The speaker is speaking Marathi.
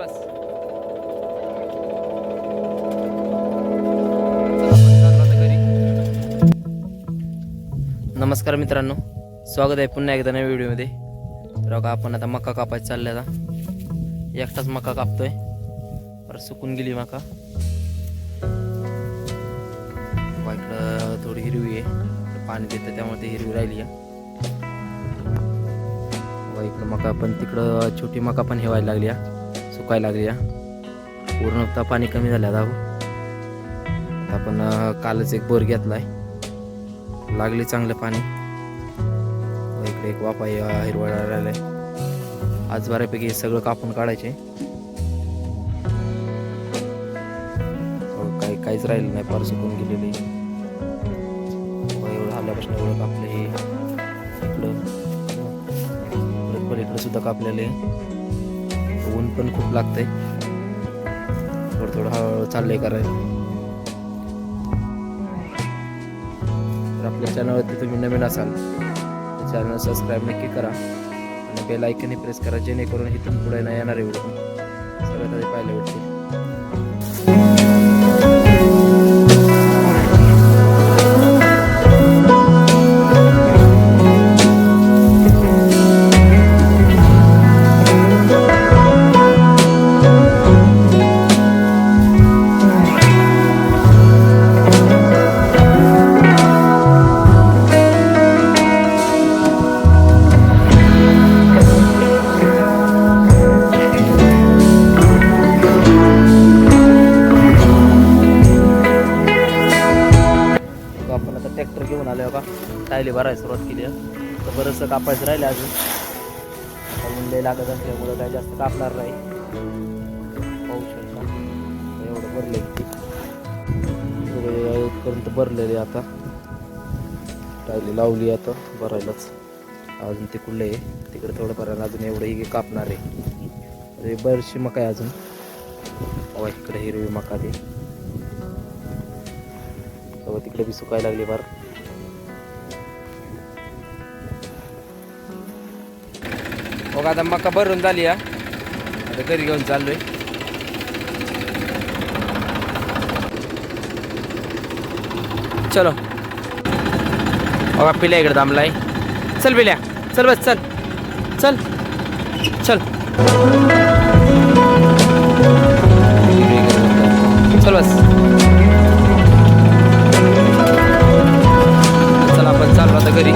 बस. नमस्कार मित्रांनो, स्वागत आहे पुन्हा एकदा नव्या व्हिडिओमध्ये. तर बघा आपण आता मका कापायचं चाललेला. एकटाच मका कापतोय, परत सुकून गेली मका. इकडं थोडी हिरवी आहे, पाणी देतं त्यामुळे ती हिरवी राहिली आहे. इकडं मका पण, तिकडं छोटी मका पण हे व्हायला लागली, सुकायला लागली. पूर्णतः पाणी कमी झालं आता. आपण कालच एक बोर घेतलाय, लागले चांगलं पाणी. इकडे एक वाफा हिरवळ राहिलाय. आज बऱ्यापैकी सगळं कापून काढायचे, काहीच राहिलं नाही, फार सुकून गेलेले. एवढं हल्ल्यापासून एवढं कापलं. हे इकडं सुद्धा कापलेले. ऊन पण खूप लागतंय, थोडं थोडं हळूहळू चाललंय करायला. तर आपल्या चॅनलवरती तुम्ही नवीन असाल तर चॅनल सबस्क्राईब नक्की करा आणि बेल आयकॉन प्रेस करा, जेणेकरून इथून पुढे नाही येणारे व्हिडिओ सगळ्यात आधी पाहायला भेटतील. ट्रॅक्टर घेऊन आले बघा, टायले भरायला सुरुवात केली. तर बरंचसं कापायचं राहिलं अजून. आता मुंडे लागत असल्यामुळं काही जास्त कापणार नाही. पाहू शकता एवढं भरले, इथपर्यंत भरलेले. आता टायले लावली, आता भरायलाच. अजून ते कुठले तिकडे थोडं भरायला अजून एवढं कापणार आहे. बरीचशी मका आहे अजून. इकडे हिरवी मका दे, तिकडे बी सुकायला लागली फार. बघा आता मका भरून झाली. आता घरी घेऊन चाललोय. चलो बघा, पिल्या इकडे थांबलाय. चल पिल्या, चल बस, चल चल चल चल बस. चला आपण चाललो आता घरी.